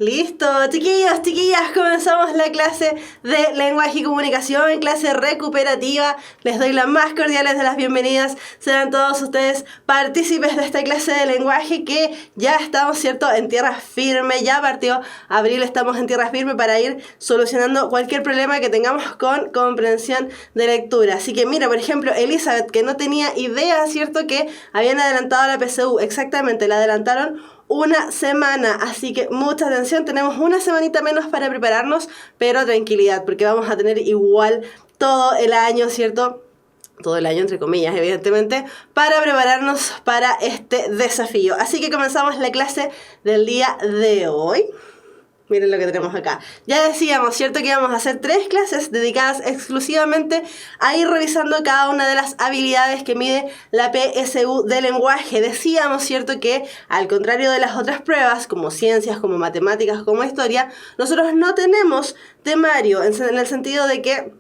Listo, chiquillos, chiquillas, comenzamos la clase de lenguaje y comunicación, clase recuperativa. Les doy las más cordiales de las bienvenidas. Sean todos ustedes partícipes de esta clase de lenguaje que ya estamos, ¿cierto?, en tierra firme. Ya partió abril, estamos en tierra firme para ir solucionando cualquier problema que tengamos con comprensión de lectura. Así que mira, por ejemplo, Elizabeth, que no tenía idea, ¿cierto?, que habían adelantado la PSU. Exactamente, la adelantaron una semana, así que mucha atención, tenemos una semanita menos para prepararnos, pero tranquilidad, porque vamos a tener igual todo el año, ¿cierto? Todo el año, entre comillas, evidentemente, para prepararnos para este desafío. Así que comenzamos la clase del día de hoy. Miren lo que tenemos acá. Ya decíamos, ¿cierto?, que íbamos a hacer 3 clases dedicadas exclusivamente a ir revisando cada una de las habilidades que mide la PSU de lenguaje. Decíamos, ¿cierto?, que al contrario de las otras pruebas, como ciencias, como matemáticas, como historia, nosotros no tenemos temario, en el sentido de que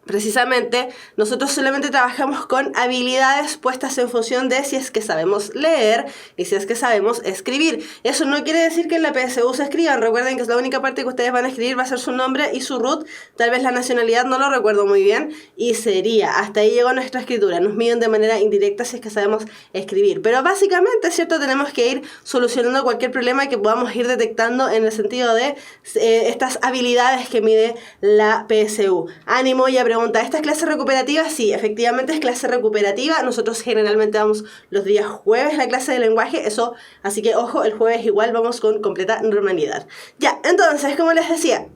precisamente, nosotros solamente trabajamos con habilidades puestas en función de si es que sabemos leer y si es que sabemos escribir. Eso no quiere decir que en la PSU se escriban. Recuerden que es la única parte que ustedes van a escribir va a ser su nombre y su root. Tal vez la nacionalidad no lo recuerdo muy bien. Y sería, hasta ahí llegó nuestra escritura. Nos miden de manera indirecta si es que sabemos escribir. Pero básicamente, ¿cierto?, tenemos que ir solucionando cualquier problema que podamos ir detectando en el sentido de estas habilidades que mide la PSU. Ánimo y pregunta, ¿esta es clase recuperativa? Sí, efectivamente es clase recuperativa. Nosotros generalmente vamos los días jueves a la clase de lenguaje, eso, así que ojo, el jueves igual vamos con completa normalidad. Ya, entonces, como les decía,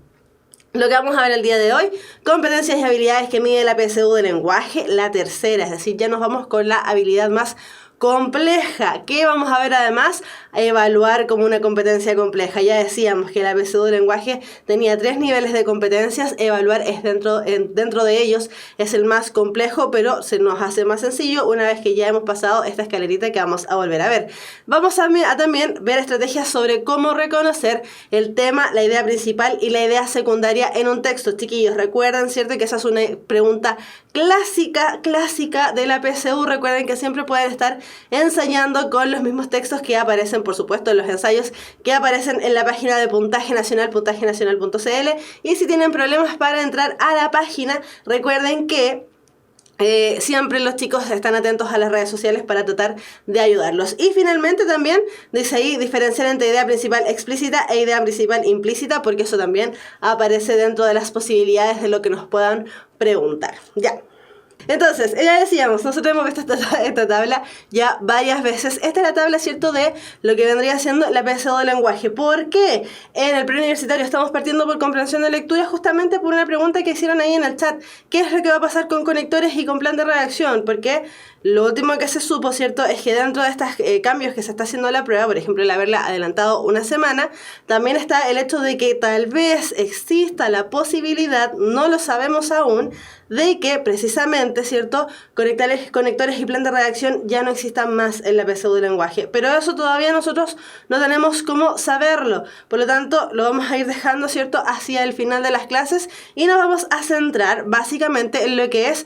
lo que vamos a ver el día de hoy, competencias y habilidades que mide la PSU de lenguaje, la tercera, es decir, ya nos vamos con la habilidad más compleja. ¿Qué vamos a ver además? Evaluar como una competencia compleja. Ya decíamos que la PSU de lenguaje tenía 3 niveles de competencias. Evaluar es dentro de ellos es el más complejo, pero se nos hace más sencillo una vez que ya hemos pasado esta escalerita que vamos a volver a ver. Vamos a también ver estrategias sobre cómo reconocer el tema, la idea principal y la idea secundaria en un texto. Chiquillos, recuerden, ¿cierto?, que esa es una pregunta clásica de la PSU. Recuerden que siempre pueden estar ensayando con los mismos textos que aparecen, por supuesto, en los ensayos que aparecen en la página de Puntaje Nacional, puntajenacional.cl. Y si tienen problemas para entrar a la página, recuerden que siempre los chicos están atentos a las redes sociales para tratar de ayudarlos. Y finalmente también dice ahí diferenciar entre idea principal explícita e idea principal implícita, porque eso también aparece dentro de las posibilidades de lo que nos puedan preguntar. Ya. Entonces, ya decíamos, nosotros hemos visto esta tabla ya varias veces. Esta es la tabla, ¿cierto?, de lo que vendría siendo la PSU de lenguaje. ¿Por qué? En el preuniversitario estamos partiendo por comprensión de lectura justamente por una pregunta que hicieron ahí en el chat. ¿Qué es lo que va a pasar con conectores y con plan de redacción? Porque lo último que se supo, ¿cierto?, es que dentro de estos cambios que se está haciendo la prueba, por ejemplo, el haberla adelantado una semana, también está el hecho de que tal vez exista la posibilidad, no lo sabemos aún, de que precisamente, ¿cierto?, conectores y plan de redacción ya no existan más en la PSU de lenguaje. Pero eso todavía nosotros no tenemos cómo saberlo. Por lo tanto, lo vamos a ir dejando, ¿cierto?, hacia el final de las clases y nos vamos a centrar básicamente en lo que es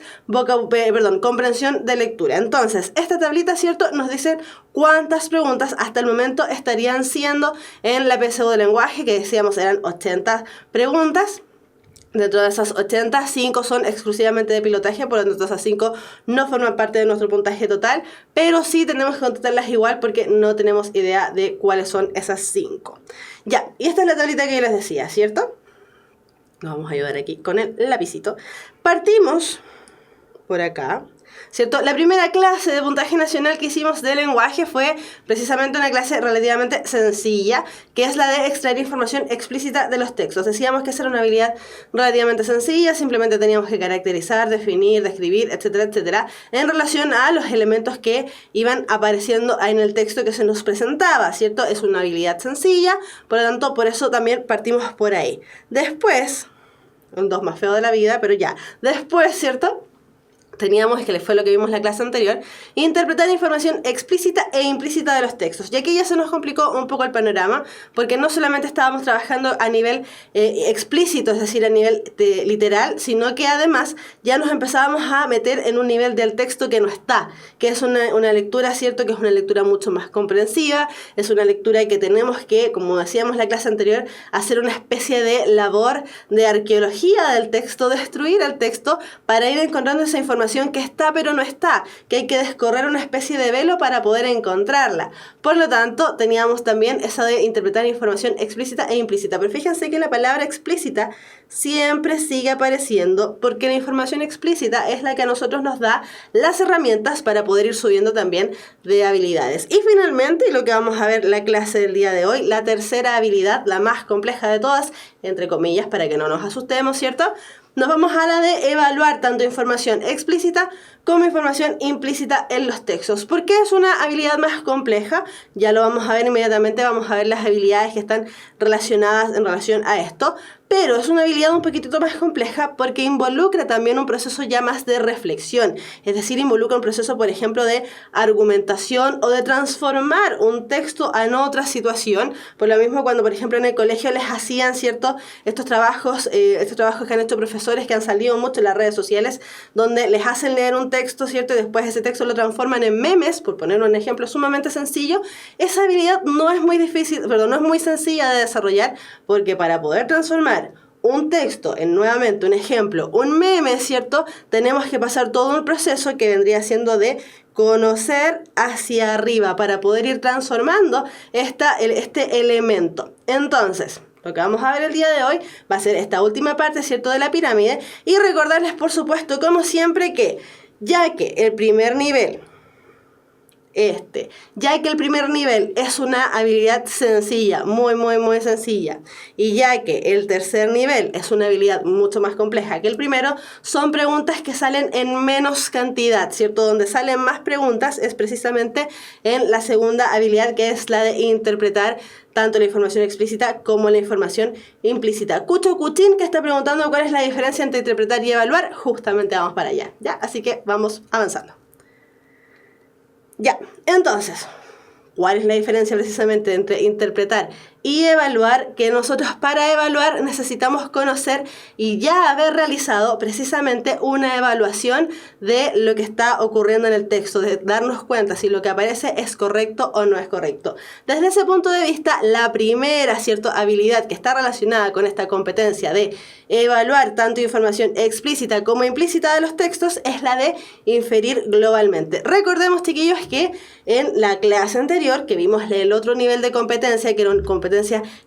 comprensión de lectura. Entonces, esta tablita, ¿cierto?, nos dice cuántas preguntas hasta el momento estarían siendo en la PSU de lenguaje, que decíamos eran 80 preguntas. Dentro de esas 80, 5 son exclusivamente de pilotaje, por lo tanto esas 5 no forman parte de nuestro puntaje total, pero sí tenemos que contestarlas igual porque no tenemos idea de cuáles son esas 5. Ya, y esta es la tablita que yo les decía, ¿cierto? Nos vamos a ayudar aquí con el lapicito. Partimos por acá, ¿cierto? La primera clase de puntaje nacional que hicimos de lenguaje fue precisamente una clase relativamente sencilla, que es la de extraer información explícita de los textos. Decíamos que esa era una habilidad relativamente sencilla, simplemente teníamos que caracterizar, definir, describir, etcétera, etcétera, en relación a los elementos que iban apareciendo en el texto que se nos presentaba, ¿cierto? Es una habilidad sencilla, por lo tanto, por eso también partimos por ahí. Después, un 2 más feo de la vida, pero ya. Después, ¿cierto?, teníamos, que fue lo que vimos en la clase anterior, interpretar información explícita e implícita de los textos. Y aquí ya se nos complicó un poco el panorama, porque no solamente estábamos trabajando a nivel explícito, es decir, a nivel literal, sino que además ya nos empezábamos a meter en un nivel del texto que no está, que es una lectura, ¿cierto? Que es una lectura mucho más comprensiva, es una lectura que tenemos que, como decíamos en la clase anterior, hacer una especie de labor de arqueología del texto, destruir el texto para ir encontrando esa información que está pero no está, que hay que descorrer una especie de velo para poder encontrarla. Por lo tanto, teníamos también esa de interpretar información explícita e implícita. Pero fíjense que la palabra explícita siempre sigue apareciendo porque la información explícita es la que a nosotros nos da las herramientas para poder ir subiendo también de habilidades. Y finalmente, lo que vamos a ver en la clase del día de hoy, la tercera habilidad, la más compleja de todas, entre comillas, para que no nos asustemos, ¿cierto? Nos vamos a la de evaluar tanto información explícita como información implícita en los textos. ¿Por qué es una habilidad más compleja? Ya lo vamos a ver inmediatamente, vamos a ver las habilidades que están relacionadas en relación a esto, pero es una habilidad un poquitito más compleja porque involucra también un proceso ya más de reflexión, es decir, involucra un proceso, por ejemplo, de argumentación o de transformar un texto en otra situación. Por lo mismo, cuando, por ejemplo, en el colegio les hacían, ¿cierto?, estos trabajos que han hecho profesores que han salido mucho en las redes sociales, donde les hacen leer un texto, ¿cierto?, y después ese texto lo transforman en memes, por poner un ejemplo sumamente sencillo. Esa habilidad no es muy sencilla de desarrollar, porque para poder transformar un texto en, nuevamente, un ejemplo, un meme, ¿cierto?, tenemos que pasar todo un proceso que vendría siendo de conocer hacia arriba para poder ir transformando este elemento. Entonces, lo que vamos a ver el día de hoy va a ser esta última parte, ¿cierto?, de la pirámide, y recordarles, por supuesto, como siempre, que ya que el primer nivel es una habilidad sencilla, muy sencilla, y ya que el tercer nivel es una habilidad mucho más compleja que el primero, son preguntas que salen en menos cantidad, ¿cierto? Donde salen más preguntas es precisamente en la segunda habilidad, que es la de interpretar tanto la información explícita como la información implícita. Cucho Cuchín, que está preguntando cuál es la diferencia entre interpretar y evaluar, justamente vamos para allá, ¿ya? Así que vamos avanzando. Ya, entonces, ¿cuál es la diferencia precisamente entre interpretar y evaluar? Que nosotros para evaluar necesitamos conocer y ya haber realizado precisamente una evaluación de lo que está ocurriendo en el texto, de darnos cuenta si lo que aparece es correcto o no es correcto. Desde ese punto de vista, la primera, ¿cierto?, habilidad que está relacionada con esta competencia de evaluar tanto información explícita como implícita de los textos es la de inferir globalmente. Recordemos, chiquillos, que en la clase anterior, que vimos el otro nivel de competencia, que era una competencia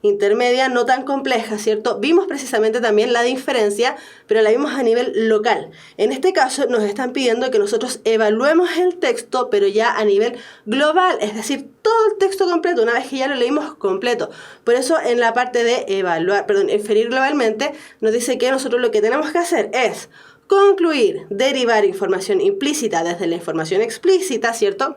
intermedia, no tan compleja, ¿cierto?, vimos precisamente también la de inferencia, pero la vimos a nivel local. En este caso nos están pidiendo que nosotros evaluemos el texto, pero ya a nivel global, es decir, todo el texto completo, una vez que ya lo leímos completo. Por eso en la parte de inferir globalmente, nos dice que nosotros lo que tenemos que hacer es concluir, derivar información implícita desde la información explícita, ¿cierto?,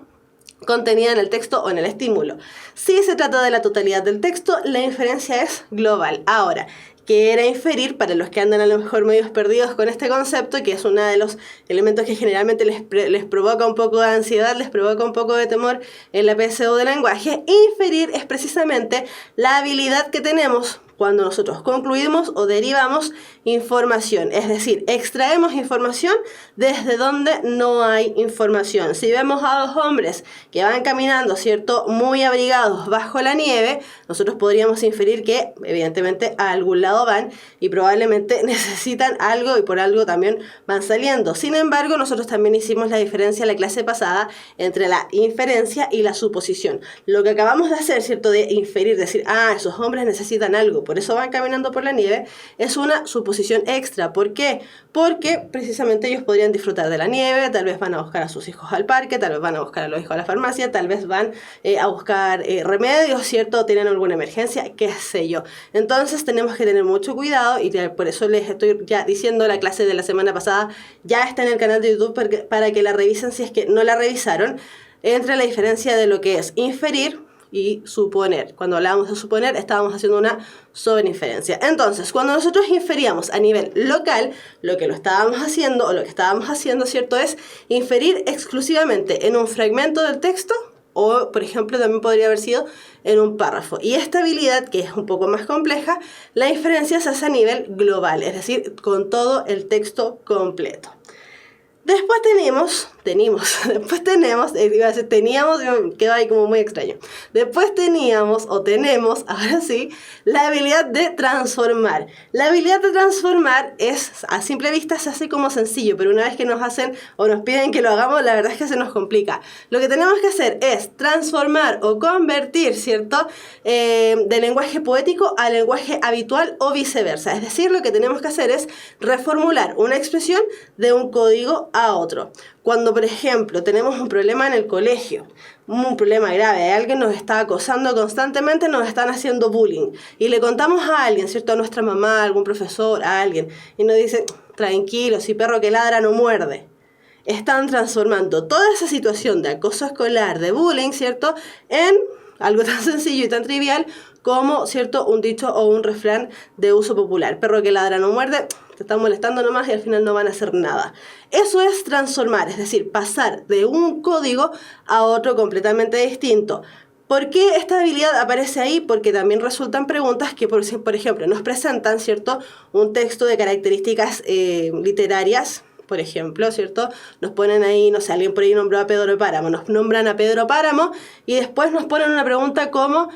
contenida en el texto o en el estímulo. Si se trata de la totalidad del texto, la inferencia es global. Ahora, ¿qué era inferir? Para los que andan a lo mejor medios perdidos con este concepto, que es uno de los elementos que generalmente les provoca un poco de ansiedad, les provoca un poco de temor en la PSU de lenguaje, inferir es precisamente la habilidad que tenemos cuando nosotros concluimos o derivamos información, es decir, extraemos información desde donde no hay información. Si vemos a dos hombres que van caminando, ¿cierto?, muy abrigados bajo la nieve, nosotros podríamos inferir que evidentemente a algún lado van y probablemente necesitan algo y por algo también van saliendo. Sin embargo, nosotros también hicimos la diferencia en la clase pasada entre la inferencia y la suposición. Lo que acabamos de hacer, ¿cierto?, de inferir, decir, esos hombres necesitan algo, por eso van caminando por la nieve, es una suposición extra. ¿Por qué? Porque precisamente ellos podrían disfrutar de la nieve, tal vez van a buscar a sus hijos al parque, tal vez van a buscar a los hijos a la farmacia, tal vez van a buscar remedios, ¿cierto?, o tienen alguna emergencia, qué sé yo. Entonces tenemos que tener mucho cuidado y por eso les estoy ya diciendo, la clase de la semana pasada ya está en el canal de YouTube para que la revisen si es que no la revisaron, entre la diferencia de lo que es inferir y suponer. Cuando hablábamos de suponer, estábamos haciendo una sobreinferencia. Entonces, cuando nosotros inferíamos a nivel local, lo que estábamos haciendo, ¿cierto? Es inferir exclusivamente en un fragmento del texto o, por ejemplo, también podría haber sido en un párrafo. Y esta habilidad, que es un poco más compleja, la inferencia se hace a nivel global, es decir, con todo el texto completo. Después teníamos, quedó ahí como muy extraño. Después teníamos, o tenemos, ahora sí, la habilidad de transformar. La habilidad de transformar es, a simple vista se hace como sencillo, pero una vez que nos hacen o nos piden que lo hagamos, la verdad es que se nos complica. Lo que tenemos que hacer es transformar o convertir, ¿cierto? De lenguaje poético a lenguaje habitual o viceversa. Es decir, lo que tenemos que hacer es reformular una expresión de un código a otro. Cuando, por ejemplo, tenemos un problema en el colegio, un problema grave, alguien nos está acosando constantemente, nos están haciendo bullying, y le contamos a alguien, ¿cierto? A nuestra mamá, a algún profesor, a alguien, y nos dicen, tranquilo, si perro que ladra no muerde. Están transformando toda esa situación de acoso escolar, de bullying, ¿cierto?, en algo tan sencillo y tan trivial como, ¿cierto?, un dicho o un refrán de uso popular. Perro que ladra no muerde, te están molestando nomás y al final no van a hacer nada. Eso es transformar, es decir, pasar de un código a otro completamente distinto. ¿Por qué esta habilidad aparece ahí? Porque también resultan preguntas que, por ejemplo, nos presentan, ¿cierto?, un texto de características literarias, por ejemplo, ¿cierto? Nos ponen ahí, no sé, alguien por ahí nombró a Pedro Páramo, nos nombran a Pedro Páramo y después nos ponen una pregunta como,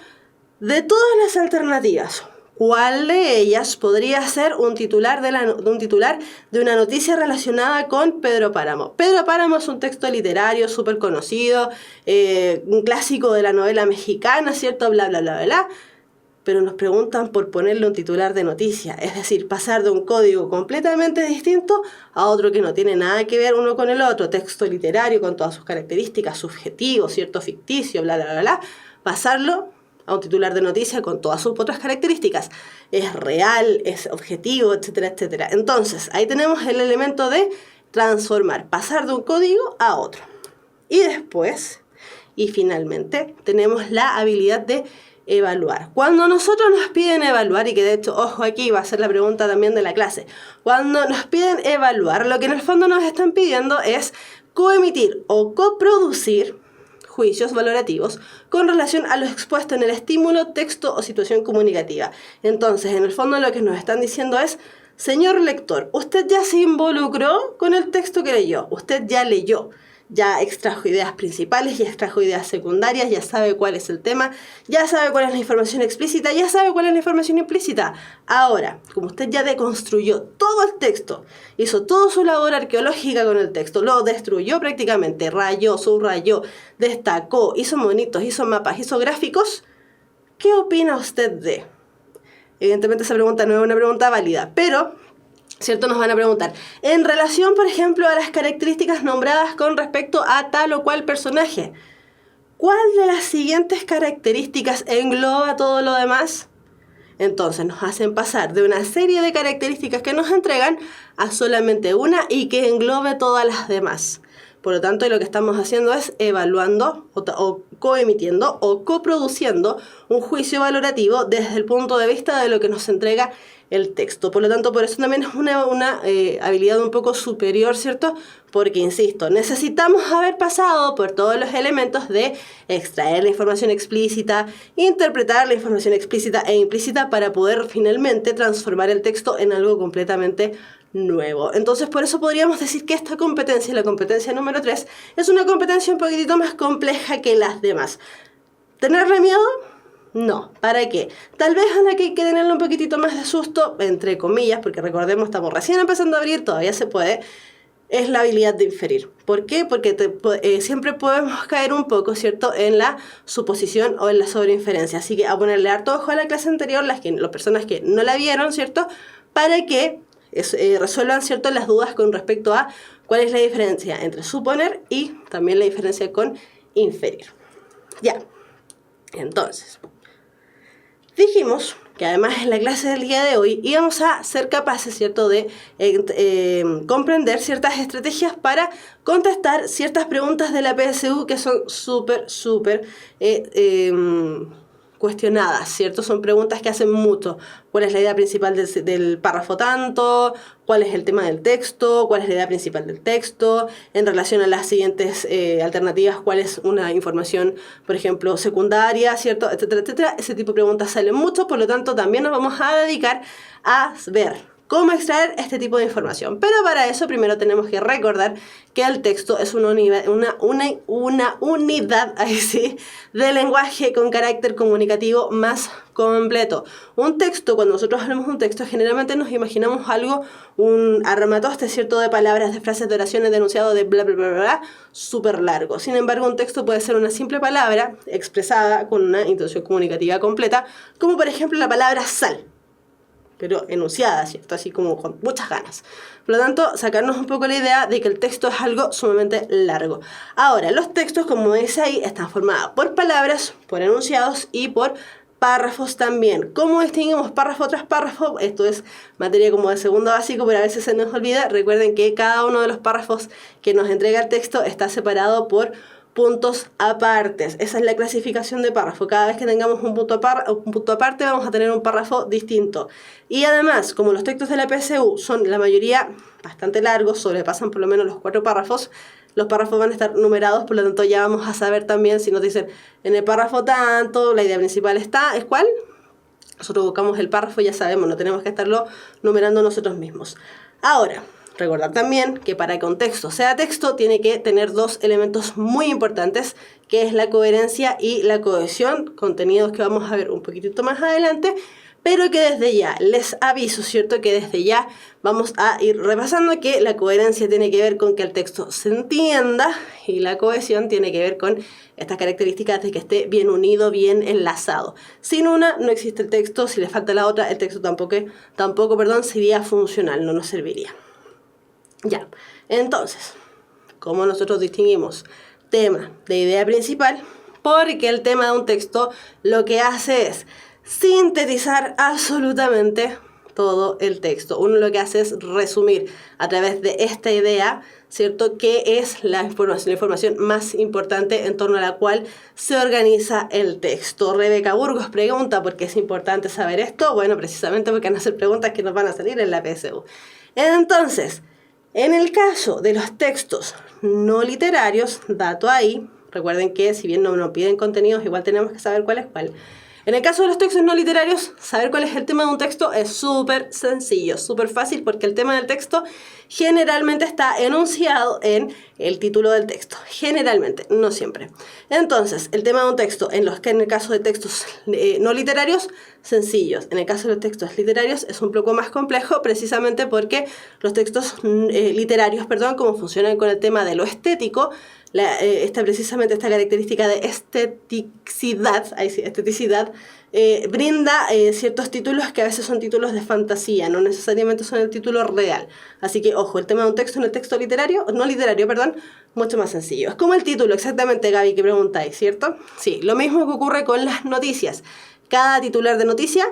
de todas las alternativas, ¿cuál de ellas podría ser un titular de una noticia relacionada con Pedro Páramo? Pedro Páramo es un texto literario súper conocido, un clásico de la novela mexicana, ¿cierto? Bla, bla, bla, bla, bla. Pero nos preguntan por ponerle un titular de noticia, es decir, pasar de un código completamente distinto a otro que no tiene nada que ver uno con el otro, texto literario con todas sus características, subjetivo, ¿cierto?, ficticio, bla, bla, bla, bla, pasarlo a un titular de noticia con todas sus otras características. Es real, es objetivo, etcétera, etcétera. Entonces, ahí tenemos el elemento de transformar, pasar de un código a otro. Y después, y finalmente, tenemos la habilidad de evaluar. Cuando nosotros nos piden evaluar, y que de hecho, ojo, aquí va a ser la pregunta también de la clase, cuando nos piden evaluar, lo que en el fondo nos están pidiendo es coemitir o coproducir juicios valorativos con relación a lo expuesto en el estímulo, texto o situación comunicativa. Entonces, en el fondo lo que nos están diciendo es, señor lector, usted ya se involucró con el texto que leyó, usted ya leyó, ya extrajo ideas principales, ya extrajo ideas secundarias, ya sabe cuál es el tema, ya sabe cuál es la información explícita, ya sabe cuál es la información implícita. Ahora, como usted ya deconstruyó todo el texto, hizo toda su labor arqueológica con el texto, lo destruyó prácticamente, rayó, subrayó, destacó, hizo monitos, hizo mapas, hizo gráficos, ¿qué opina usted de? Evidentemente esa pregunta no es una pregunta válida, pero ¿cierto? Nos van a preguntar, en relación, por ejemplo, a las características nombradas con respecto a tal o cual personaje, ¿cuál de las siguientes características engloba todo lo demás? Entonces nos hacen pasar de una serie de características que nos entregan a solamente una y que englobe todas las demás. Por lo tanto, lo que estamos haciendo es evaluando o coemitiendo o coproduciendo un juicio valorativo desde el punto de vista de lo que nos entrega el texto. Por lo tanto, por eso también es una habilidad un poco superior, ¿cierto? Porque, insisto, necesitamos haber pasado por todos los elementos de extraer la información explícita, interpretar la información explícita e implícita para poder finalmente transformar el texto en algo completamente nuevo. Entonces, por eso podríamos decir que esta competencia, la competencia número 3, es una competencia un poquitito más compleja que las demás. ¿Tenerle miedo? No. ¿Para qué? Tal vez a la que hay que tenerle un poquitito más de susto, entre comillas, porque recordemos, estamos recién empezando a abrir, todavía se puede, es la habilidad de inferir. ¿Por qué? Porque siempre podemos caer un poco, ¿cierto?, en la suposición o en la sobreinferencia. Así que a ponerle harto ojo a la clase anterior, las personas que no la vieron, ¿cierto?, para que resuelvan, ¿cierto?, las dudas con respecto a cuál es la diferencia entre suponer y también la diferencia con inferir. Ya. Entonces, dijimos que además en la clase del día de hoy íbamos a ser capaces, ¿cierto?, de comprender ciertas estrategias para contestar ciertas preguntas de la PSU que son súper cuestionadas, ¿cierto? Son preguntas que hacen mucho. ¿Cuál es la idea principal del párrafo tanto? ¿Cuál es el tema del texto? ¿Cuál es la idea principal del texto? En relación a las siguientes alternativas, ¿cuál es una información, por ejemplo, secundaria, ¿cierto? Etcétera, etcétera. Ese tipo de preguntas salen mucho, por lo tanto, también nos vamos a dedicar a ver cómo extraer este tipo de información. Pero para eso primero tenemos que recordar que el texto es una unidad ahí sí, de lenguaje con carácter comunicativo más completo. Un texto, cuando nosotros hablamos de un texto, generalmente nos imaginamos algo, un armatoste, ¿cierto?, de palabras, de frases, de oraciones, de enunciado, de bla, bla, bla, bla, bla, súper largo. Sin embargo, un texto puede ser una simple palabra expresada con una intención comunicativa completa, como por ejemplo la palabra sal, pero enunciada, ¿cierto? Así como con muchas ganas. Por lo tanto, sacarnos un poco la idea de que el texto es algo sumamente largo. Ahora, los textos, como dice ahí, están formados por palabras, por enunciados y por párrafos también. ¿Cómo distinguimos párrafo tras párrafo? Esto es materia como de segundo básico, pero a veces se nos olvida. Recuerden que cada uno de los párrafos que nos entrega el texto está separado por puntos apartes. Esa es la clasificación de párrafo. Cada vez que tengamos un punto aparte vamos a tener un párrafo distinto. Y además, como los textos de la PSU son la mayoría bastante largos, sobrepasan por lo menos los 4 párrafos, los párrafos van a estar numerados, por lo tanto ya vamos a saber también si nos dicen en el párrafo tanto, la idea principal ¿es cuál? Nosotros buscamos el párrafo, ya sabemos, no tenemos que estarlo numerando nosotros mismos. Ahora, recordar también que para que un texto sea texto tiene que tener 2 elementos muy importantes, que es la coherencia y la cohesión, contenidos que vamos a ver un poquitito más adelante, pero que desde ya les aviso, ¿cierto?, que desde ya vamos a ir repasando que la coherencia tiene que ver con que el texto se entienda y la cohesión tiene que ver con estas características de que esté bien unido, bien enlazado. Sin una no existe el texto, si le falta la otra, el texto tampoco sería funcional, no nos serviría. Ya, entonces, ¿cómo nosotros distinguimos tema de idea principal? Porque el tema de un texto lo que hace es sintetizar absolutamente todo el texto. Uno lo que hace es resumir a través de esta idea, ¿cierto?, qué es la información más importante en torno a la cual se organiza el texto. Rebeca Burgos pregunta, ¿por qué es importante saber esto? Bueno, precisamente porque van a hacer preguntas que nos van a salir en la PSU. Entonces, en el caso de los textos no literarios, dato ahí, recuerden que si bien no nos piden contenidos, igual tenemos que saber cuál es cuál. En el caso de los textos no literarios, saber cuál es el tema de un texto es súper sencillo, súper fácil, porque el tema del texto generalmente está enunciado en el título del texto. Generalmente, no siempre. Entonces, el tema de un texto, en el caso de textos no literarios, sencillos. En el caso de los textos literarios es un poco más complejo, precisamente porque los textos literarios, como funcionan con el tema de lo estético, precisamente esta característica de esteticidad, brinda ciertos títulos que a veces son títulos de fantasía, no necesariamente son el título real. Así que, ojo, el tema de un texto en el texto no literario, mucho más sencillo. Es como el título, exactamente, Gaby, que preguntáis, ¿cierto? Sí, lo mismo que ocurre con las noticias. Cada titular de noticia,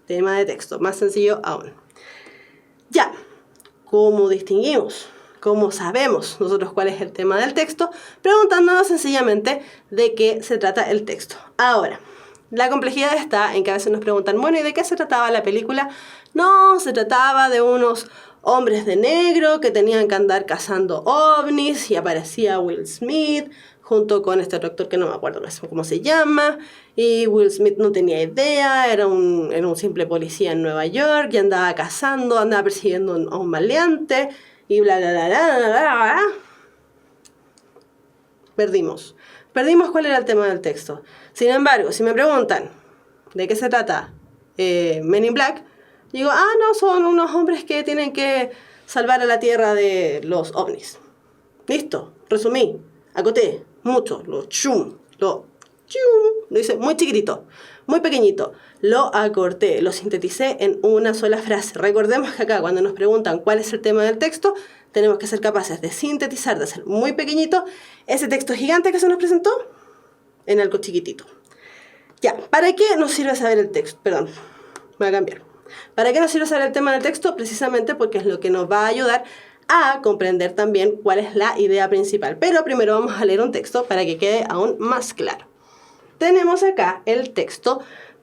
tema de texto, más sencillo aún. Ya, ¿cómo distinguimos? ¿Cómo sabemos nosotros cuál es el tema del texto? Preguntándonos sencillamente de qué se trata el texto. Ahora, la complejidad está en que a veces nos preguntan, bueno, ¿y de qué se trataba la película? No, se trataba de unos hombres de negro que tenían que andar cazando ovnis y aparecía Will Smith junto con este otro actor que no me acuerdo cómo se llama, y Will Smith no tenía idea, era un simple policía en Nueva York y andaba persiguiendo a un maleante, y bla, bla, bla, bla, bla, bla. Perdimos cuál era el tema del texto. Sin embargo, si me preguntan de qué se trata Men in Black, digo, no, son unos hombres que tienen que salvar a la Tierra de los ovnis. Listo, resumí, acoté mucho, lo hice muy chiquitito, muy pequeñito, lo acorté, lo sinteticé en una sola frase. Recordemos que acá cuando nos preguntan cuál es el tema del texto, tenemos que ser capaces de sintetizar, de hacer muy pequeñito ese texto gigante que se nos presentó en algo chiquitito. Ya, ¿para qué nos sirve saber el texto? Perdón, voy a cambiar. ¿Para qué nos sirve saber el tema del texto? Precisamente porque es lo que nos va a ayudar a comprender también cuál es la idea principal. Pero primero vamos a leer un texto para que quede aún más claro. Tenemos acá el texto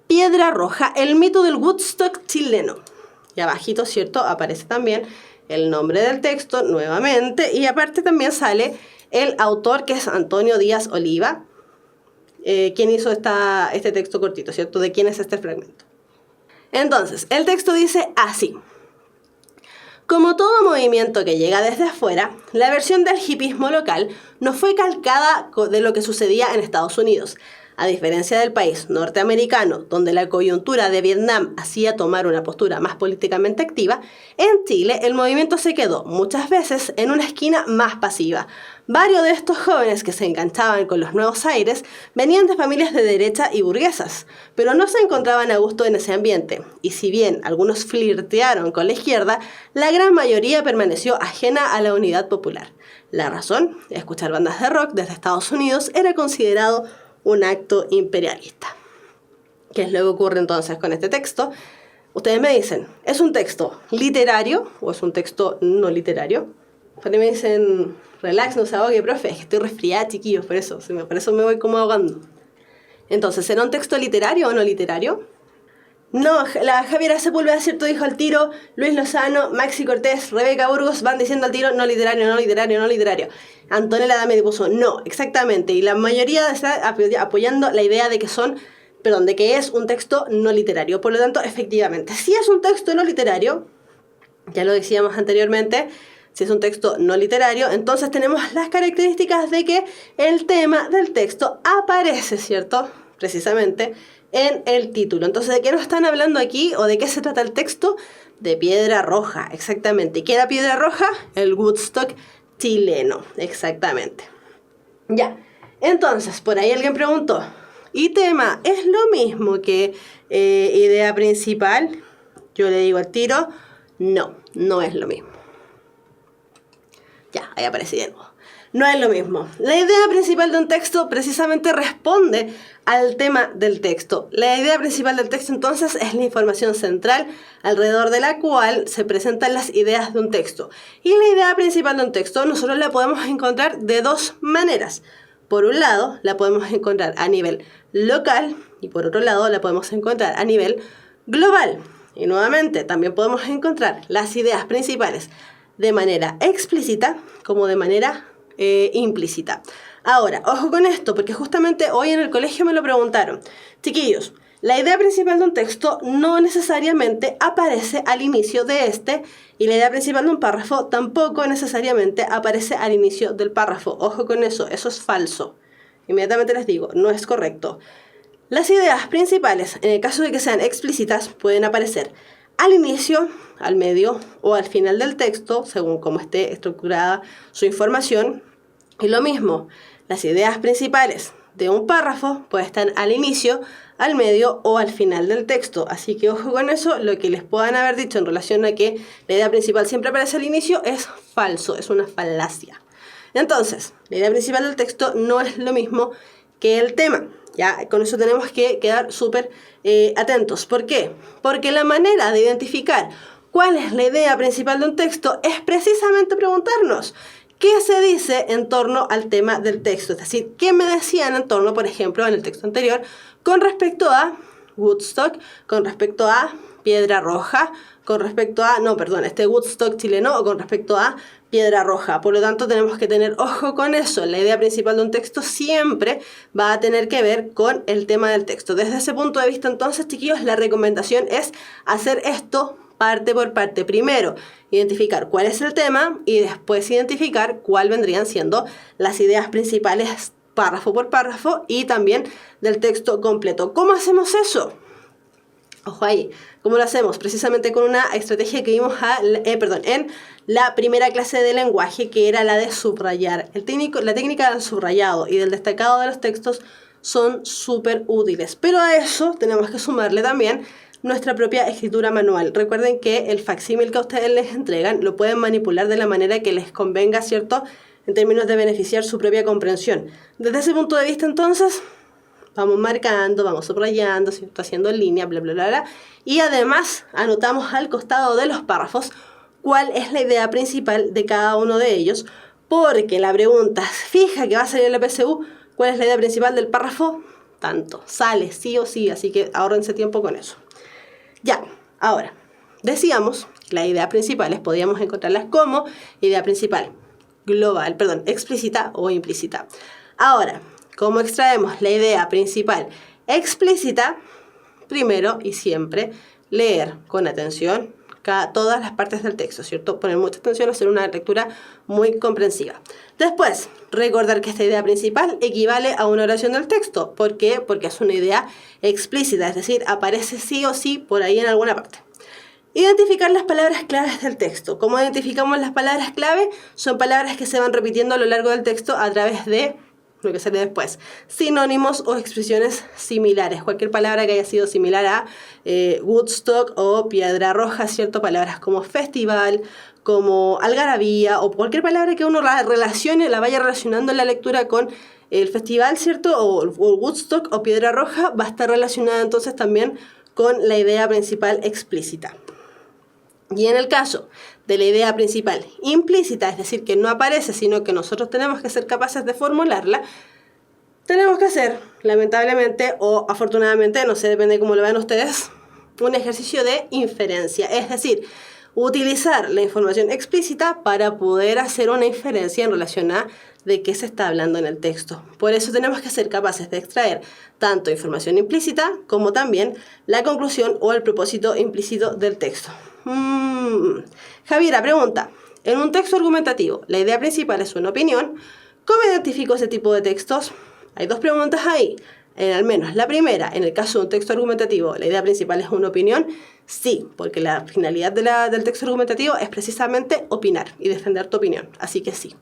Piedra Roja, el mito del Woodstock chileno. Y abajito, ¿cierto? Aparece también el nombre del texto nuevamente y aparte también sale el autor, que es Antonio Díaz Oliva, quien hizo este texto cortito, ¿cierto? ¿De quién es este fragmento? Entonces, el texto dice así. Como todo movimiento que llega desde afuera, la versión del hipismo local no fue calcada de lo que sucedía en Estados Unidos. A diferencia del país norteamericano, donde la coyuntura de Vietnam hacía tomar una postura más políticamente activa, en Chile el movimiento se quedó muchas veces en una esquina más pasiva. Varios de estos jóvenes que se enganchaban con los nuevos aires venían de familias de derecha y burguesas, pero no se encontraban a gusto en ese ambiente, y si bien algunos flirtearon con la izquierda, la gran mayoría permaneció ajena a la unidad popular. La razón, escuchar bandas de rock desde Estados Unidos era considerado un acto imperialista. ¿Qué es lo que ocurre entonces con este texto? Ustedes me dicen, ¿es un texto literario o es un texto no literario? Cuando me dicen, relax, no se ahogue, profe, es que estoy resfriada, chiquillos, por eso me voy como ahogando. Entonces, ¿será un texto literario o no literario? No, la Javiera Sepúlveda, cierto, dijo al tiro, Luis Lozano, Maxi Cortés, Rebeca Burgos van diciendo al tiro, no literario, no literario, no literario. Antonella Dame puso, no, exactamente, y la mayoría está apoyando la idea de que es un texto no literario. Por lo tanto, efectivamente, si es un texto no literario, ya lo decíamos anteriormente, si es un texto no literario, entonces tenemos las características de que el tema del texto aparece, ¿cierto? Precisamente en el título. Entonces, ¿de qué nos están hablando aquí o de qué se trata el texto? De Piedra Roja, exactamente. ¿Qué era Piedra Roja? El Woodstock chileno, exactamente. Ya, entonces, por ahí alguien preguntó, ¿y tema es lo mismo que idea principal? Yo le digo al tiro, no, no es lo mismo. Ya, ahí aparecí de nuevo. No es lo mismo. La idea principal de un texto precisamente responde al tema del texto. La idea principal del texto entonces es la información central alrededor de la cual se presentan las ideas de un texto. Y la idea principal de un texto nosotros la podemos encontrar de dos maneras. Por un lado, la podemos encontrar a nivel local y por otro lado la podemos encontrar a nivel global. Y nuevamente, también podemos encontrar las ideas principales de manera explícita como de manera implícita. Ahora, ojo con esto, porque justamente hoy en el colegio me lo preguntaron. Chiquillos, la idea principal de un texto no necesariamente aparece al inicio de este y la idea principal de un párrafo tampoco necesariamente aparece al inicio del párrafo. Ojo con eso, eso es falso. Inmediatamente les digo, no es correcto. Las ideas principales, en el caso de que sean explícitas, pueden aparecer al inicio, al medio o al final del texto, según cómo esté estructurada su información. Y lo mismo, las ideas principales de un párrafo pueden estar al inicio, al medio o al final del texto. Así que ojo con eso, lo que les puedan haber dicho en relación a que la idea principal siempre aparece al inicio es falso, es una falacia. Entonces, la idea principal del texto no es lo mismo que el tema. Ya, con eso tenemos que quedar súper atentos. ¿Por qué? Porque la manera de identificar cuál es la idea principal de un texto es precisamente preguntarnos qué se dice en torno al tema del texto. Es decir, qué me decían en torno, por ejemplo, en el texto anterior, con respecto a Woodstock, con respecto a Piedra Roja, con respecto a, Woodstock chileno o con respecto a Piedra Roja. Por lo tanto, tenemos que tener ojo con eso. La idea principal de un texto siempre va a tener que ver con el tema del texto. Desde ese punto de vista, entonces, chiquillos, la recomendación es hacer esto parte por parte. Primero, identificar cuál es el tema y después identificar cuál vendrían siendo las ideas principales párrafo por párrafo y también del texto completo. ¿Cómo hacemos eso? Ojo ahí, ¿cómo lo hacemos? Precisamente con una estrategia que vimos en la primera clase de lenguaje, que era la de subrayar. La técnica del subrayado y del destacado de los textos son súper útiles, pero a eso tenemos que sumarle también nuestra propia escritura manual. Recuerden que el facsímil que a ustedes les entregan lo pueden manipular de la manera que les convenga, ¿cierto? En términos de beneficiar su propia comprensión. Desde ese punto de vista, entonces, vamos marcando, vamos subrayando, ¿cierto? Haciendo línea, bla, bla, bla, bla. Y además anotamos al costado de los párrafos cuál es la idea principal de cada uno de ellos, porque la pregunta fija que va a salir en la PSU, ¿cuál es la idea principal del párrafo? Tanto, sale sí o sí, así que ahórrense tiempo con eso. Ya, ahora, decíamos que las ideas principales podíamos encontrarlas como idea principal global, perdón, explícita o implícita. Ahora, ¿cómo extraemos la idea principal explícita? Primero y siempre, leer con atención todas las partes del texto, ¿cierto? Poner mucha atención, hacer una lectura muy comprensiva. Después, recordar que esta idea principal equivale a una oración del texto. ¿Por qué? Porque es una idea explícita, es decir, aparece sí o sí por ahí en alguna parte. Identificar las palabras claves del texto. ¿Cómo identificamos las palabras clave? Son palabras que se van repitiendo a lo largo del texto a través de lo que sale después. Sinónimos o expresiones similares. Cualquier palabra que haya sido similar a Woodstock o Piedra Roja, ¿cierto? Palabras como festival, como algarabía o cualquier palabra que uno la relacione, la vaya relacionando en la lectura con el festival, ¿cierto? O Woodstock o Piedra Roja va a estar relacionada entonces también con la idea principal explícita. Y en el caso de la idea principal implícita, es decir, que no aparece, sino que nosotros tenemos que ser capaces de formularla, tenemos que hacer, lamentablemente o afortunadamente, no sé, depende de cómo lo vean ustedes, un ejercicio de inferencia. Es decir, utilizar la información explícita para poder hacer una inferencia en relación a de qué se está hablando en el texto. Por eso tenemos que ser capaces de extraer tanto información implícita como también la conclusión o el propósito implícito del texto. Javiera pregunta, en un texto argumentativo, la idea principal es una opinión. ¿Cómo identifico ese tipo de textos? Hay dos preguntas ahí. Al menos la primera, en el caso de un texto argumentativo, ¿la idea principal es una opinión? Sí, porque la finalidad del texto argumentativo es precisamente opinar y defender tu opinión. Así que sí.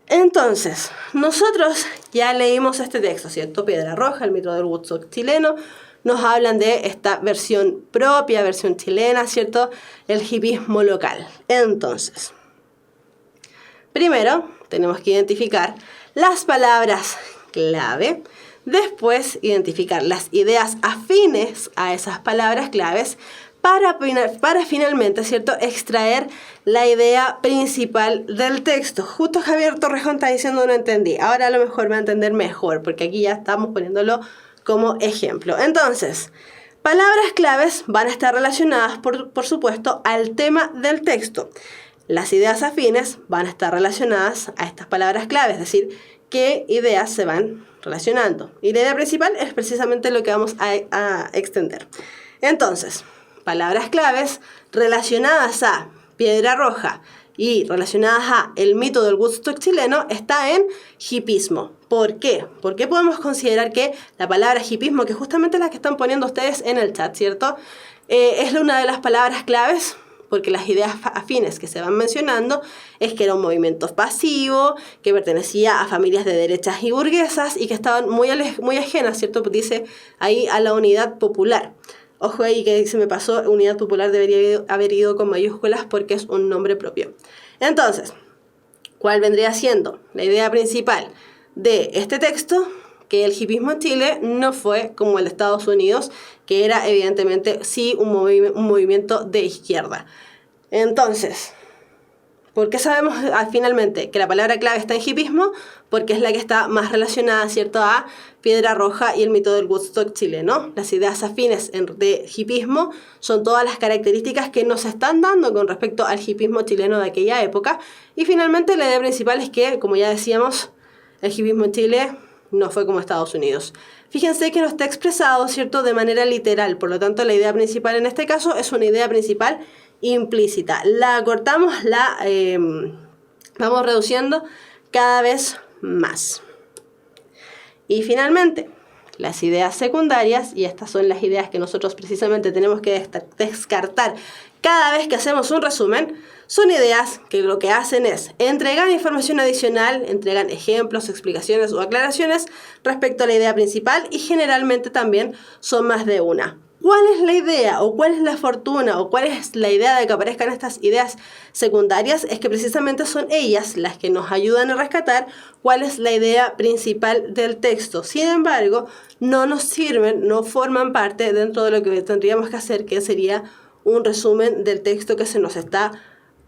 Entonces, nosotros ya leímos este texto, ¿cierto? Piedra Roja, el mito del Woodstock chileno. Nos hablan de esta versión propia, versión chilena, ¿cierto? El hipismo local. Entonces, primero tenemos que identificar las palabras clave. Después, identificar las ideas afines a esas palabras claves para finalmente, ¿cierto?, extraer la idea principal del texto. Justo Javier Torrejón está diciendo no entendí. Ahora a lo mejor va a entender mejor, porque aquí ya estamos poniéndolo como ejemplo. Entonces, palabras claves van a estar relacionadas, por supuesto, al tema del texto. Las ideas afines van a estar relacionadas a estas palabras claves, es decir, qué ideas se van relacionando. Y la idea principal es precisamente lo que vamos a extender. Entonces, palabras claves relacionadas a Piedra Roja y relacionadas a el mito del Woodstock chileno está en hipismo. ¿Por qué? Porque podemos considerar que la palabra hipismo, que justamente es la que están poniendo ustedes en el chat, ¿cierto? Es una de las palabras claves, porque las ideas afines que se van mencionando es que era un movimiento pasivo, que pertenecía a familias de derechas y burguesas y que estaban muy ajenas, ¿cierto? Dice ahí a la unidad popular. Ojo ahí que se me pasó, unidad popular debería haber ido con mayúsculas porque es un nombre propio. Entonces, ¿cuál vendría siendo la idea principal de este texto? Que el hipismo en Chile no fue como el de Estados Unidos, que era evidentemente sí un movimiento de izquierda. Entonces, ¿por qué sabemos finalmente que la palabra clave está en hipismo? Porque es la que está más relacionada, ¿cierto?, a Piedra Roja y el mito del Woodstock chileno. Las ideas afines de hipismo son todas las características que nos están dando con respecto al hipismo chileno de aquella época. Y finalmente la idea principal es que, como ya decíamos, el hipismo en Chile no fue como Estados Unidos. Fíjense que no está expresado, ¿cierto?, de manera literal. Por lo tanto, la idea principal en este caso es una idea principal implícita. La acortamos, vamos reduciendo cada vez más. Y finalmente, las ideas secundarias, y estas son las ideas que nosotros precisamente tenemos que descartar cada vez que hacemos un resumen, son ideas que lo que hacen es entregar información adicional, entregan ejemplos, explicaciones o aclaraciones respecto a la idea principal y generalmente también son más de una. ¿Cuál es la idea o cuál es la fortuna o cuál es la idea de que aparezcan estas ideas secundarias? Es que precisamente son ellas las que nos ayudan a rescatar cuál es la idea principal del texto. Sin embargo, no nos sirven, no forman parte dentro de lo que tendríamos que hacer, que sería un resumen del texto que se nos está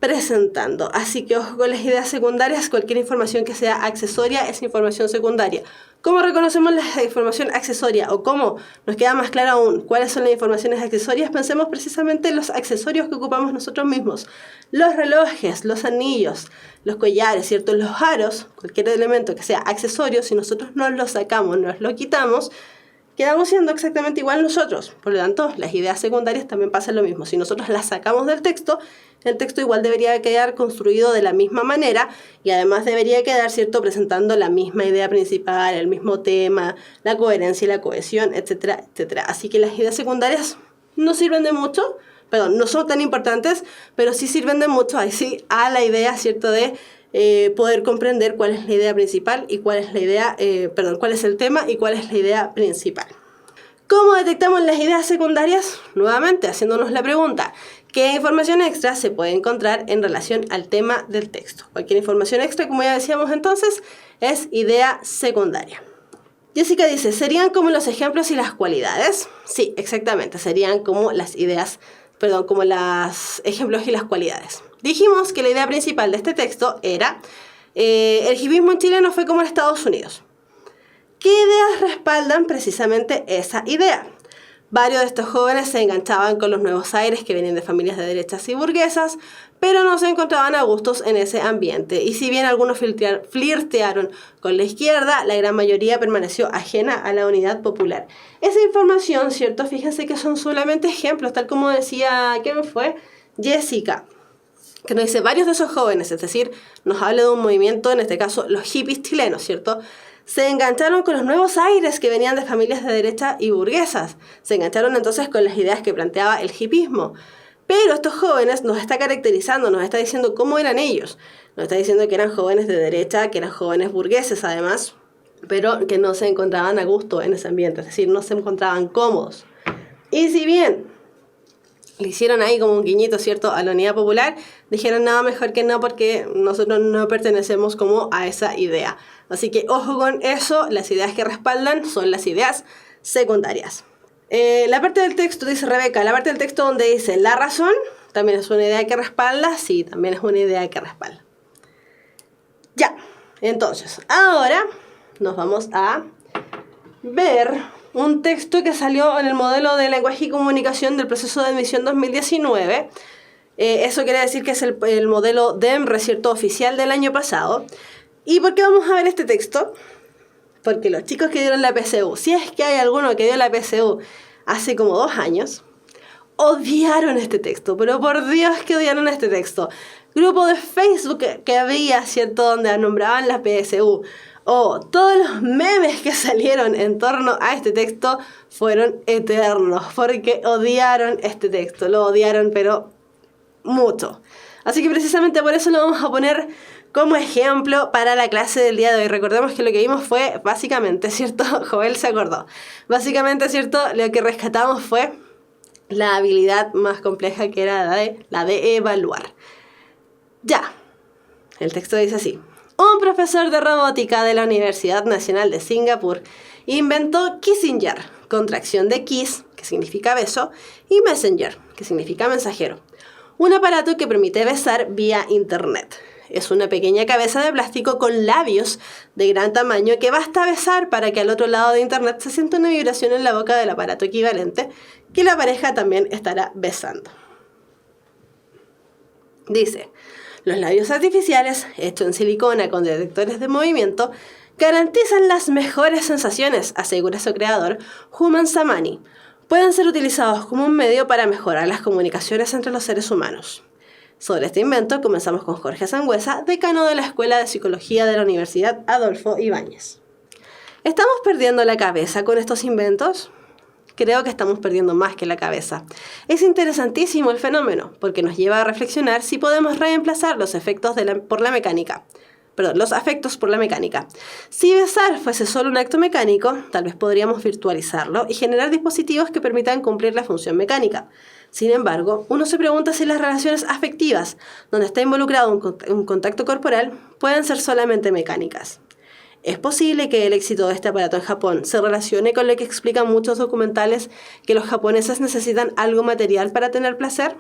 presentando. Así que ojo con las ideas secundarias, cualquier información que sea accesoria es información secundaria. ¿Cómo reconocemos la información accesoria? O cómo nos queda más claro aún cuáles son las informaciones accesorias. Pensemos precisamente en los accesorios que ocupamos nosotros mismos. Los relojes, los anillos, los collares, ¿cierto? Los aros, cualquier elemento que sea accesorio, si nosotros nos lo sacamos, nos lo quitamos, quedamos siendo exactamente igual nosotros. Por lo tanto, las ideas secundarias también pasan lo mismo. Si nosotros las sacamos del texto, el texto igual debería quedar construido de la misma manera y además debería quedar, ¿cierto?, presentando la misma idea principal, el mismo tema, la coherencia y la cohesión, etcétera, etcétera. Así que las ideas secundarias no sirven de mucho, perdón, no son tan importantes, pero sí sirven de mucho, ahí sí, a la idea, ¿cierto?, de poder comprender cuál es la idea principal y cuál es la idea, cuál es el tema y cuál es la idea principal. ¿Cómo detectamos las ideas secundarias? Nuevamente, haciéndonos la pregunta, ¿qué información extra se puede encontrar en relación al tema del texto? Cualquier información extra, como ya decíamos entonces, es idea secundaria. Jessica dice, ¿serían como los ejemplos y las cualidades? Sí, exactamente, serían como como los ejemplos y las cualidades. Dijimos que la idea principal de este texto era el hipismo en Chile no fue como en Estados Unidos. ¿Qué ideas respaldan precisamente esa idea? Varios de estos jóvenes se enganchaban con los nuevos aires que venían de familias de derechas y burguesas, pero no se encontraban a gustos en ese ambiente. Y si bien algunos flirtearon con la izquierda, la gran mayoría permaneció ajena a la unidad popular. Esa información, ¿cierto? Fíjense que son solamente ejemplos, tal como decía, ¿quién fue? Jessica, que nos dice varios de esos jóvenes, es decir, nos habla de un movimiento, en este caso los hippies chilenos, ¿cierto? Se engancharon con los nuevos aires que venían de familias de derecha y burguesas. Se engancharon entonces con las ideas que planteaba el hipismo. Pero estos jóvenes nos está caracterizando, nos está diciendo cómo eran ellos. Nos está diciendo que eran jóvenes de derecha, que eran jóvenes burgueses además, pero que no se encontraban a gusto en ese ambiente, es decir, no se encontraban cómodos. Y si bien le hicieron ahí como un guiñito, ¿cierto?, a la unidad popular, dijeron nada mejor que no porque nosotros no pertenecemos como a esa idea. Así que ojo con eso, las ideas que respaldan son las ideas secundarias. La parte del texto, dice Rebeca, la parte del texto donde dice la razón, también es una idea que respalda, sí, también es una idea que respalda. Ya, entonces, ahora nos vamos a ver un texto que salió en el modelo de lenguaje y comunicación del proceso de admisión 2019. Eso quiere decir que es el modelo DEMRE, ¿cierto?, oficial del año pasado. ¿Y por qué vamos a ver este texto? Porque los chicos que dieron la PSU, si es que hay alguno que dio la PSU hace como 2 años, odiaron este texto, pero por Dios que odiaron este texto. Grupo de Facebook que había, ¿cierto?, donde nombraban la PSU. Todos los memes que salieron en torno a este texto fueron eternos, porque odiaron este texto, lo odiaron pero mucho. Así que precisamente por eso lo vamos a poner como ejemplo para la clase del día de hoy. Recordemos que lo que vimos fue básicamente, ¿cierto? Joel se acordó. Básicamente, ¿cierto? Lo que rescatamos fue la habilidad más compleja que era la de evaluar. Ya, el texto dice así. Un profesor de robótica de la Universidad Nacional de Singapur inventó Kissinger, contracción de Kiss, que significa beso, y Messenger, que significa mensajero. Un aparato que permite besar vía internet. Es una pequeña cabeza de plástico con labios de gran tamaño que basta besar para que al otro lado de internet se sienta una vibración en la boca del aparato equivalente que la pareja también estará besando. Dice, los labios artificiales, hechos en silicona con detectores de movimiento, garantizan las mejores sensaciones, asegura su creador, Human Samani. Pueden ser utilizados como un medio para mejorar las comunicaciones entre los seres humanos. Sobre este invento comenzamos con Jorge Sangüesa, decano de la Escuela de Psicología de la Universidad Adolfo Ibáñez. ¿Estamos perdiendo la cabeza con estos inventos? Creo que estamos perdiendo más que la cabeza. Es interesantísimo el fenómeno, porque nos lleva a reflexionar si podemos reemplazar los efectos por la mecánica. los afectos por la mecánica. Si besar fuese solo un acto mecánico, tal vez podríamos virtualizarlo y generar dispositivos que permitan cumplir la función mecánica. Sin embargo, uno se pregunta si las relaciones afectivas, donde está involucrado un contacto corporal, pueden ser solamente mecánicas. ¿Es posible que el éxito de este aparato en Japón se relacione con lo que explican muchos documentales que los japoneses necesitan algo material para tener placer?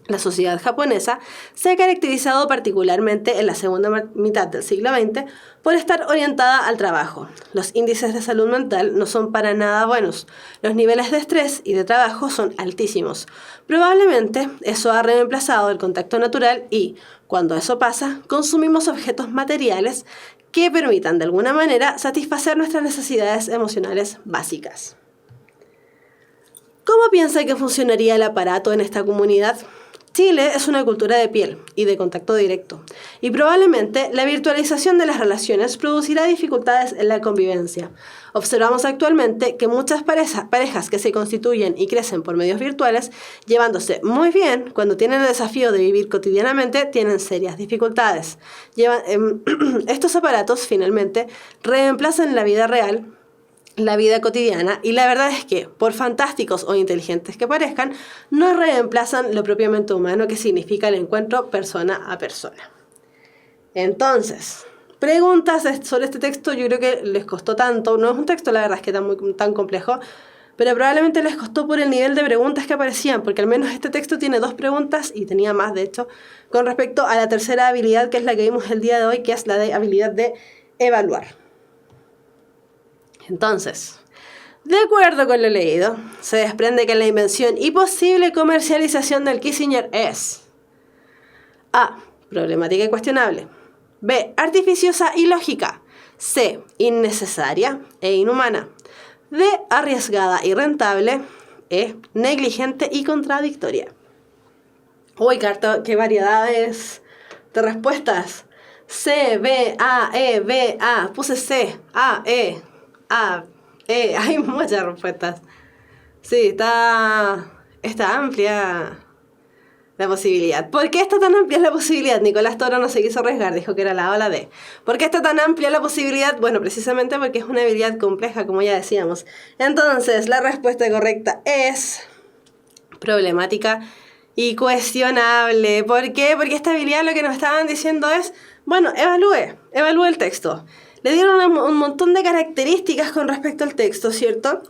La sociedad japonesa se ha caracterizado particularmente en la segunda mitad del siglo XX por estar orientada al trabajo. Los índices de salud mental no son para nada buenos. Los niveles de estrés y de trabajo son altísimos. Probablemente eso ha reemplazado el contacto natural y, cuando eso pasa, consumimos objetos materiales que permitan de alguna manera satisfacer nuestras necesidades emocionales básicas. ¿Cómo piensa que funcionaría el aparato en esta comunidad? Chile es una cultura de piel y de contacto directo, y probablemente la virtualización de las relaciones producirá dificultades en la convivencia. Observamos actualmente que muchas parejas que se constituyen y crecen por medios virtuales, llevándose muy bien cuando tienen el desafío de vivir cotidianamente, tienen serias dificultades. Estos aparatos finalmente reemplazan la vida real, la vida cotidiana, y la verdad es que, por fantásticos o inteligentes que parezcan, no reemplazan lo propiamente humano que significa el encuentro persona a persona. Entonces, preguntas sobre este texto, yo creo que les costó tanto, no es un texto la verdad es que tan complejo, pero probablemente les costó por el nivel de preguntas que aparecían, porque al menos este texto tiene 2 preguntas, y tenía más de hecho, con respecto a la tercera habilidad, que es la que vimos el día de hoy, que es la de habilidad de evaluar. Entonces, de acuerdo con lo leído, se desprende que la invención y posible comercialización del Kissinger es A. Problemática y cuestionable. B. Artificiosa y lógica. C. Innecesaria e inhumana. D. Arriesgada y rentable. E. Negligente y contradictoria. Uy, qué variedades de respuestas. C, B, A, E, B, A. Puse C, A, E. Hay muchas respuestas. Sí, está amplia la posibilidad. ¿Por qué está tan amplia la posibilidad? Nicolás Toro no se quiso arriesgar, dijo que era la A o la D. ¿Por qué está tan amplia la posibilidad? Bueno, precisamente porque es una habilidad compleja, como ya decíamos. Entonces, la respuesta correcta es problemática y cuestionable. ¿Por qué? Porque esta habilidad lo que nos estaban diciendo es, bueno, evalúe el texto. Le dieron un montón de características con respecto al texto, ¿cierto?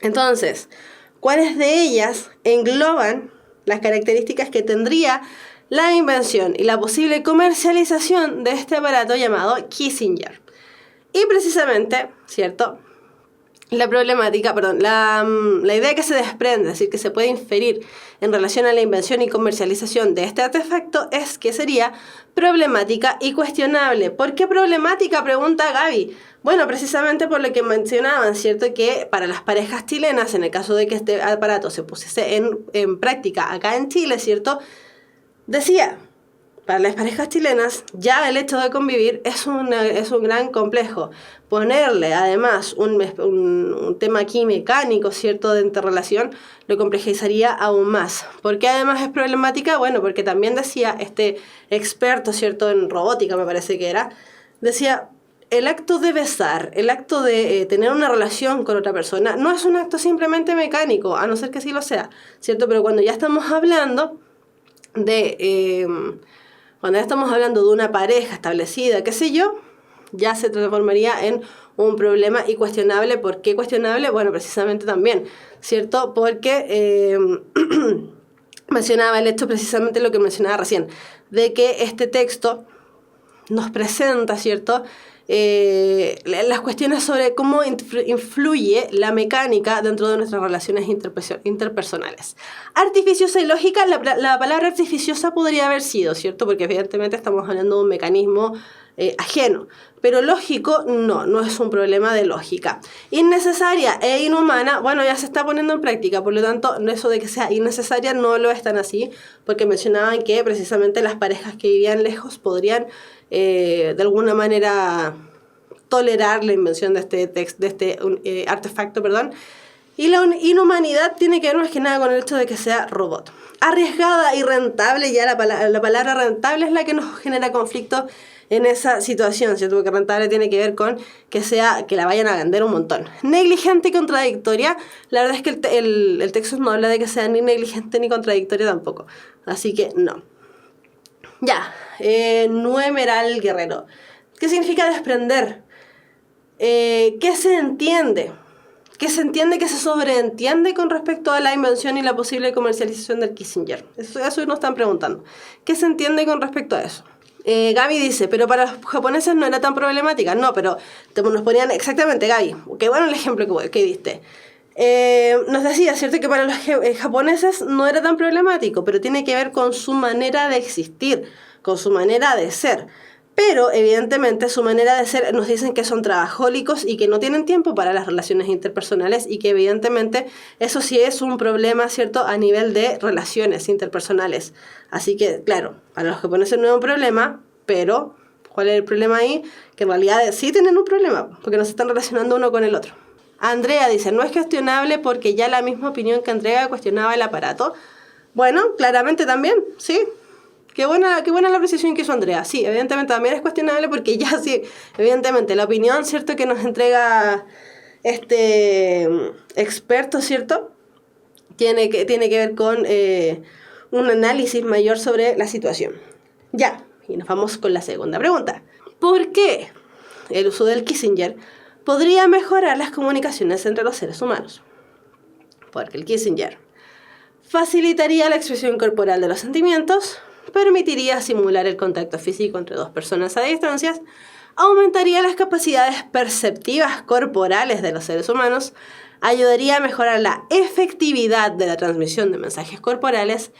Entonces, ¿cuáles de ellas engloban las características que tendría la invención y la posible comercialización de este aparato llamado Kissinger? Y precisamente, ¿cierto? La idea que se desprende, es decir, que se puede inferir en relación a la invención y comercialización de este artefacto es que sería problemática y cuestionable. ¿Por qué problemática?, pregunta Gaby. Bueno, precisamente por lo que mencionaban, ¿cierto? Que para las parejas chilenas, en el caso de que este aparato se pusiese en práctica acá en Chile, ¿cierto? Decía, para las parejas chilenas, ya el hecho de convivir es un gran complejo. Ponerle, además, un tema aquí mecánico, ¿cierto?, de interrelación, lo complejizaría aún más. ¿Por qué además es problemática? Bueno, porque también decía este experto, ¿cierto?, en robótica, me parece que era, decía, el acto de besar, el acto de tener una relación con otra persona, no es un acto simplemente mecánico, a no ser que sí lo sea, ¿cierto? Pero cuando ya estamos hablando de una pareja establecida, qué sé yo, ya se transformaría en un problema y cuestionable. ¿Por qué cuestionable? Bueno, precisamente también, ¿cierto? Porque mencionaba el hecho, precisamente lo que mencionaba recién, de que este texto nos presenta, ¿cierto?, las cuestiones sobre cómo influye la mecánica dentro de nuestras relaciones interpersonales. Artificiosa y lógica, la palabra artificiosa podría haber sido, ¿cierto? Porque evidentemente estamos hablando de un mecanismo ajeno. Pero lógico, no es un problema de lógica. Innecesaria e inhumana, bueno, ya se está poniendo en práctica, por lo tanto, eso de que sea innecesaria no lo es tan así, porque mencionaban que precisamente las parejas que vivían lejos podrían de alguna manera tolerar la invención de este artefacto, y la inhumanidad tiene que ver más que nada con el hecho de que sea robot. Arriesgada y rentable, ya la palabra rentable es la que nos genera conflicto en esa situación, ¿cierto? Porque rentable tiene que ver con que la vayan a vender un montón. Negligente y contradictoria, la verdad es que el texto no habla de que sea ni negligente ni contradictoria tampoco, así que no. Ya, Nuemeral Guerrero. ¿Qué significa desprender? ¿Qué se entiende? ¿Qué se entiende, que se sobreentiende con respecto a la invención y la posible comercialización del Kissinger? Eso nos están preguntando. ¿Qué se entiende con respecto a eso? Gaby dice, pero para los japoneses no era tan problemática. No, pero nos ponían exactamente, Gaby. Qué bueno el ejemplo que diste. Nos decía, ¿cierto?, que para los japoneses no era tan problemático, pero tiene que ver con su manera de existir, con su manera de ser. Pero, evidentemente, su manera de ser, nos dicen que son trabajólicos y que no tienen tiempo para las relaciones interpersonales y que, evidentemente, eso sí es un problema, ¿cierto?, a nivel de relaciones interpersonales. Así que, claro, para los japoneses no es un problema, pero ¿cuál es el problema ahí? Que en realidad sí tienen un problema, porque no se están relacionando uno con el otro. Andrea dice, no es cuestionable porque ya la misma opinión que entrega cuestionaba el aparato. Bueno, claramente también, sí. Qué buena la precisión que hizo Andrea. Sí, evidentemente también es cuestionable porque ya sí, evidentemente la opinión, ¿cierto?, que nos entrega este experto, ¿cierto?, tiene que ver con un análisis mayor sobre la situación. Ya, y nos vamos con la segunda pregunta. ¿Por qué el uso del Kissinger podría mejorar las comunicaciones entre los seres humanos? Porque el Kissinger facilitaría la expresión corporal de los sentimientos, permitiría simular el contacto físico entre dos personas a distancias, aumentaría las capacidades perceptivas corporales de los seres humanos, ayudaría a mejorar la efectividad de la transmisión de mensajes corporales,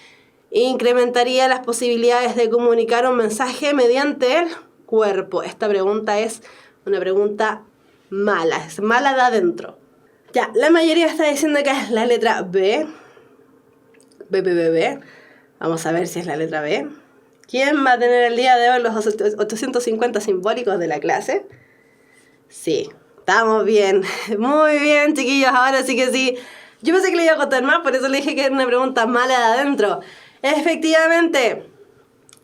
incrementaría las posibilidades de comunicar un mensaje mediante el cuerpo. Esta pregunta es una pregunta mala, es mala de adentro. Ya, la mayoría está diciendo que es la letra B. B. Vamos a ver si es la letra B. ¿Quién va a tener el día de hoy los 850 simbólicos de la clase? Sí, estamos bien. Muy bien, chiquillos, ahora sí que sí. Yo pensé que le iba a contar más, por eso le dije que era una pregunta mala de adentro. Efectivamente,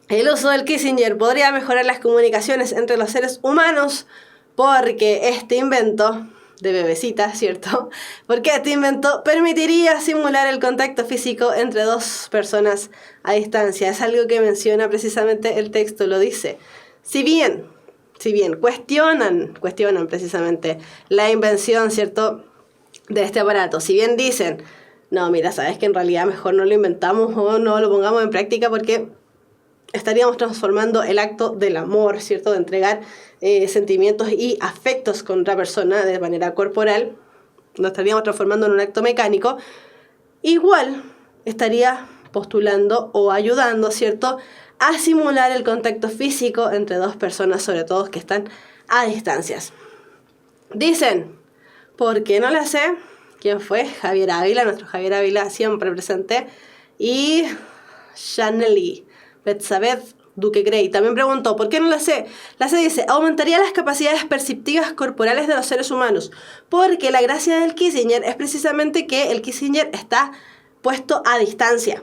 el uso del Kissinger podría mejorar las comunicaciones entre los seres humanos porque este invento de bebecita, ¿cierto? Porque este invento permitiría simular el contacto físico entre dos personas a distancia. Es algo que menciona precisamente el texto, lo dice. Si bien cuestionan precisamente la invención, ¿cierto?, de este aparato. Si bien dicen, no, mira, sabes que en realidad mejor no lo inventamos o no lo pongamos en práctica porque estaríamos transformando el acto del amor, ¿cierto?, de entregar sentimientos y afectos con otra persona de manera corporal, lo estaríamos transformando en un acto mecánico, igual estaría postulando o ayudando, ¿cierto?, a simular el contacto físico entre dos personas, sobre todo que están a distancias. Dicen, ¿por qué no la sé? ¿Quién fue? Javier Ávila, nuestro Javier Ávila siempre presente, y Chanely Betsabeth Duque Gray también preguntó, ¿por qué no la C? La C dice, aumentaría las capacidades perceptivas corporales de los seres humanos, porque la gracia del Kissinger es precisamente que el Kissinger está puesto a distancia.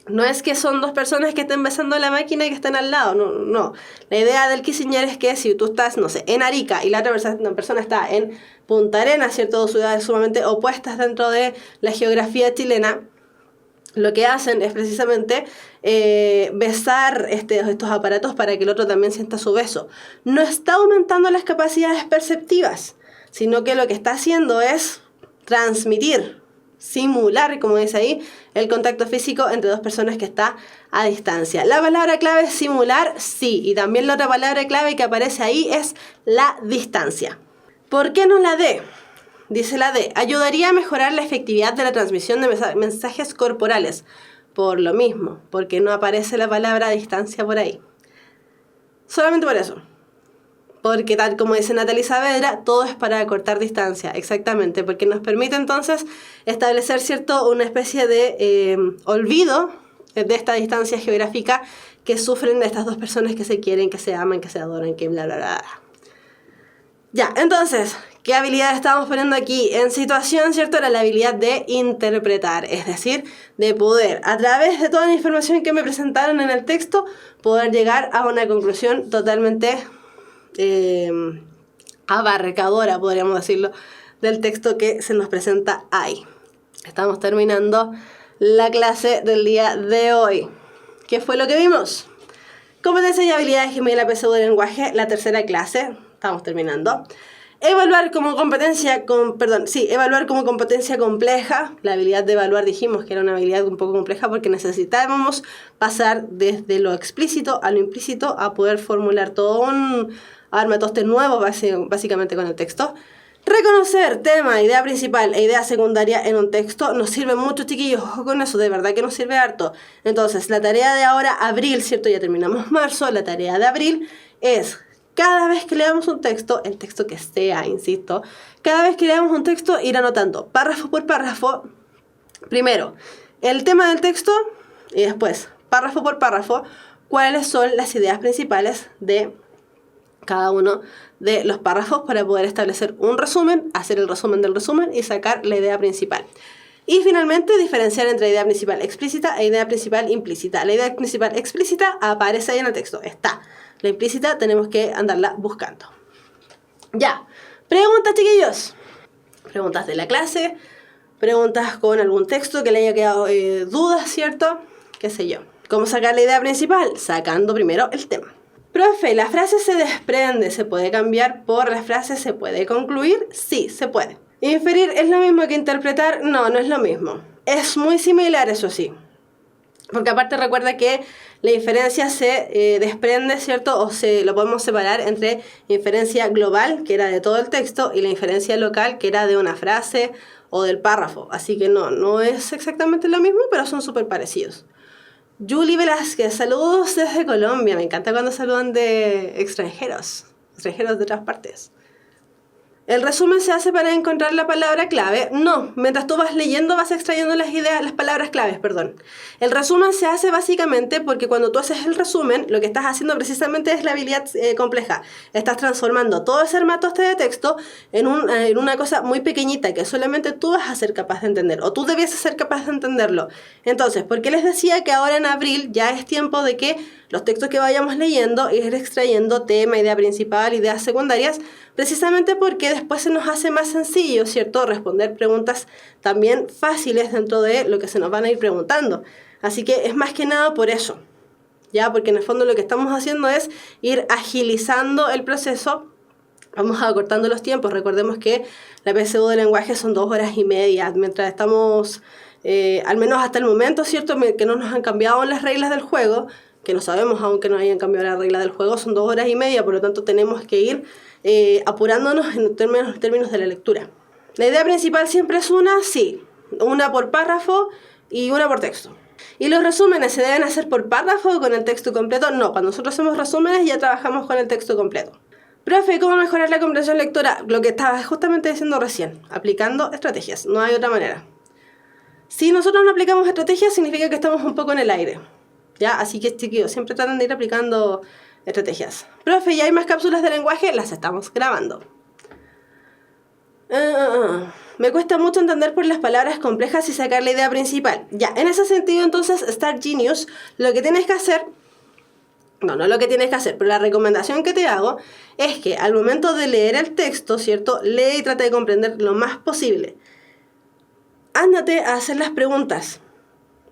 No es que son dos personas que estén besando la máquina y que estén al lado, no. La idea del Kissinger es que si tú estás, no sé, en Arica y la otra persona está en Punta Arenas, ¿cierto?, dos ciudades sumamente opuestas dentro de la geografía chilena, lo que hacen es precisamente besar estos aparatos para que el otro también sienta su beso. No está aumentando las capacidades perceptivas, sino que lo que está haciendo es transmitir, simular, como dice ahí, el contacto físico entre dos personas que está a distancia. La palabra clave es simular, sí, y también la otra palabra clave que aparece ahí es la distancia. ¿Por qué no la D? Dice la D, ayudaría a mejorar la efectividad de la transmisión de mensajes corporales. Por lo mismo, porque no aparece la palabra distancia por ahí. Solamente por eso. Porque tal como dice Natalie Saavedra, todo es para acortar distancia, exactamente, porque nos permite entonces establecer, ¿cierto?, una especie de olvido de esta distancia geográfica que sufren estas dos personas que se quieren, que se aman, que se adoran, que bla, bla, bla. Ya, entonces, ¿Qué habilidad estamos poniendo aquí? En situación, ¿cierto? Era la habilidad de interpretar, es decir, de poder, a través de toda la información que me presentaron en el texto, poder llegar a una conclusión totalmente abarcadora, podríamos decirlo, del texto que se nos presenta ahí. Estamos terminando la clase del día de hoy. ¿Qué fue lo que vimos? Competencias y habilidades Gmail la PSU de lenguaje, la tercera clase. Estamos terminando. Evaluar como competencia compleja. La habilidad de evaluar dijimos que era una habilidad un poco compleja porque necesitábamos pasar desde lo explícito a lo implícito a poder formular todo un armatoste nuevo básicamente con el texto. Reconocer tema, idea principal e idea secundaria en un texto nos sirve mucho, chiquillos, ojo con eso, de verdad que nos sirve harto. Entonces, la tarea de ahora, abril, ¿cierto? Ya terminamos marzo, la tarea de abril es, cada vez que leamos un texto, el texto que sea, insisto, cada vez que leamos un texto, ir anotando párrafo por párrafo, primero, el tema del texto y después, párrafo por párrafo, cuáles son las ideas principales de cada uno de los párrafos para poder establecer un resumen, hacer el resumen del resumen y sacar la idea principal. Y finalmente diferenciar entre idea principal explícita e idea principal implícita. La idea principal explícita aparece ahí en el texto, está. La implícita tenemos que andarla buscando. Ya, preguntas, chiquillos. Preguntas de la clase, preguntas con algún texto que le haya quedado dudas, ¿cierto? Qué sé yo. ¿Cómo sacar la idea principal? Sacando primero el tema. Profe, ¿la frase se desprende? ¿Se puede cambiar por la frase se puede concluir? Sí, se puede. ¿Inferir es lo mismo que interpretar? No, no es lo mismo. Es muy similar, eso sí. Porque aparte recuerda que la inferencia se desprende, ¿cierto? O lo podemos separar entre inferencia global, que era de todo el texto, y la inferencia local, que era de una frase o del párrafo. Así que no es exactamente lo mismo, pero son súper parecidos. Julie Velázquez, saludos desde Colombia. Me encanta cuando saludan de extranjeros de otras partes. ¿El resumen se hace para encontrar la palabra clave? No, mientras tú vas leyendo vas extrayendo las palabras claves, perdón. El resumen se hace básicamente porque cuando tú haces el resumen, lo que estás haciendo precisamente es la habilidad compleja. Estás transformando todo ese armatoste de texto en una cosa muy pequeñita que solamente tú vas a ser capaz de entender, o tú debías ser capaz de entenderlo. Entonces, ¿por qué les decía que ahora en abril ya es tiempo de que los textos que vayamos leyendo, ir extrayendo tema, idea principal, ideas secundarias, precisamente porque después se nos hace más sencillo, ¿cierto? Responder preguntas también fáciles dentro de lo que se nos van a ir preguntando. Así que es más que nada por eso, ¿ya? Porque en el fondo lo que estamos haciendo es ir agilizando el proceso. Vamos acortando los tiempos. Recordemos que la PSU de lenguaje son 2 horas y media, mientras estamos, al menos hasta el momento, ¿cierto? Que no nos han cambiado las reglas del juego, que no sabemos aún que no hayan cambiado la regla del juego, son 2 horas y media, por lo tanto tenemos que ir apurándonos en términos de la lectura. ¿La idea principal siempre es una? Sí, una por párrafo y una por texto. ¿Y los resúmenes se deben hacer por párrafo o con el texto completo? No, cuando nosotros hacemos resúmenes ya trabajamos con el texto completo. Profe, ¿cómo mejorar la comprensión lectora? Lo que estaba justamente diciendo recién, aplicando estrategias, no hay otra manera. Si nosotros no aplicamos estrategias significa que estamos un poco en el aire. ¿Ya? Así que, chiquillos, siempre tratan de ir aplicando estrategias. Profe, ¿ya hay más cápsulas de lenguaje? Las estamos grabando. Me cuesta mucho entender por las palabras complejas y sacar la idea principal. Ya, en ese sentido, entonces, Star Genius, lo que tienes que hacer... No lo que tienes que hacer, pero la recomendación que te hago es que al momento de leer el texto, ¿cierto? Lee y trata de comprender lo más posible. Ándate a hacer las preguntas.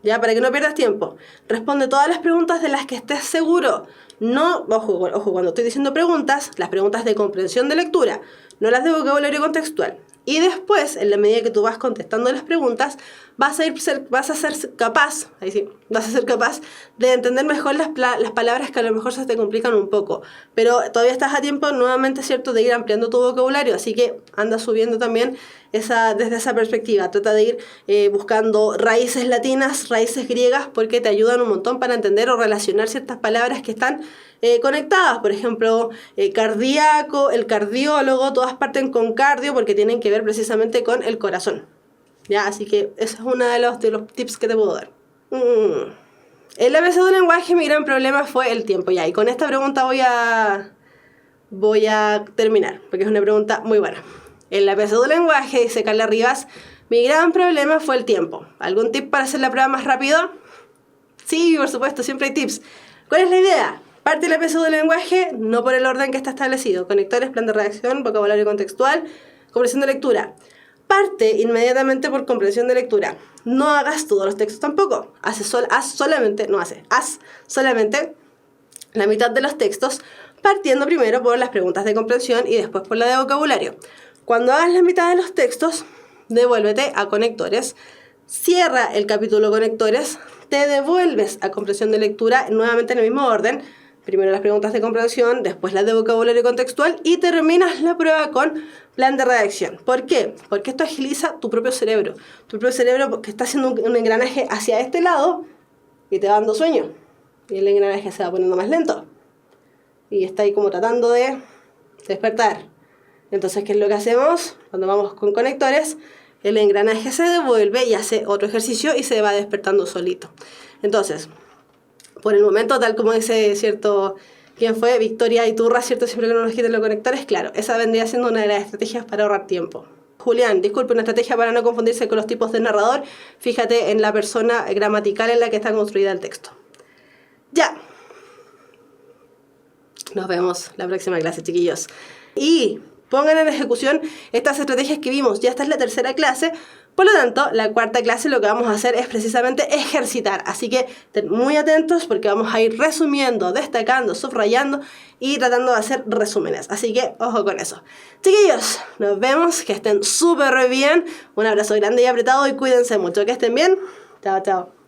Ya, para que no pierdas tiempo. Responde todas las preguntas de las que estés seguro. No, ojo, cuando estoy diciendo preguntas, las preguntas de comprensión de lectura, no las de vocabulario contextual. Y después, en la medida que tú vas contestando las preguntas, vas a ser capaz de entender mejor las palabras que a lo mejor se te complican un poco. Pero todavía estás a tiempo, nuevamente, ¿cierto?, de ir ampliando tu vocabulario. Así que anda subiendo también desde esa perspectiva. Trata de ir buscando raíces latinas, raíces griegas, porque te ayudan un montón para entender o relacionar ciertas palabras que están conectadas. Por ejemplo, cardíaco, el cardiólogo, todas parten con cardio porque tienen que ver precisamente con el corazón. ¿Ya? Así que ese es uno de los tips que te puedo dar. El ABC del lenguaje, mi gran problema fue el tiempo. Ya, y con esta pregunta voy a terminar, porque es una pregunta muy buena. En la PSU de lenguaje, dice Carla Rivas, mi gran problema fue el tiempo. ¿Algún tip para hacer la prueba más rápido? Sí, por supuesto, siempre hay tips. ¿Cuál es la idea? Parte la PSU de lenguaje, no por el orden que está establecido. Conectores, plan de redacción, vocabulario contextual, comprensión de lectura. Parte inmediatamente por comprensión de lectura. No hagas todos los textos tampoco. Haz solamente la mitad de los textos, partiendo primero por las preguntas de comprensión y después por la de vocabulario. Cuando hagas la mitad de los textos, devuélvete a conectores, cierra el capítulo conectores, te devuelves a comprensión de lectura nuevamente en el mismo orden, primero las preguntas de comprensión, después las de vocabulario contextual y terminas la prueba con plan de redacción. ¿Por qué? Porque esto agiliza tu propio cerebro. Tu propio cerebro que está haciendo un engranaje hacia este lado y te va dando sueño. Y el engranaje se va poniendo más lento. Y está ahí como tratando de despertar. Entonces, ¿qué es lo que hacemos? Cuando vamos con conectores, el engranaje se devuelve y hace otro ejercicio y se va despertando solito. Entonces, por el momento, tal como dice, ¿cierto? ¿Quién fue? Victoria Iturra, ¿cierto? Siempre que no nos quiten los conectores, claro, esa vendría siendo una de las estrategias para ahorrar tiempo. Julián, disculpe, una estrategia para no confundirse con los tipos de narrador. Fíjate en la persona gramatical en la que está construida el texto. Ya. Nos vemos la próxima clase, chiquillos. Y pongan en ejecución estas estrategias que vimos. Ya esta es la tercera clase. Por lo tanto, la cuarta clase lo que vamos a hacer es precisamente ejercitar. Así que estén muy atentos porque vamos a ir resumiendo, destacando, subrayando y tratando de hacer resúmenes. Así que ojo con eso. Chiquillos, nos vemos. Que estén súper bien. Un abrazo grande y apretado y cuídense mucho. Que estén bien. Chao, chao.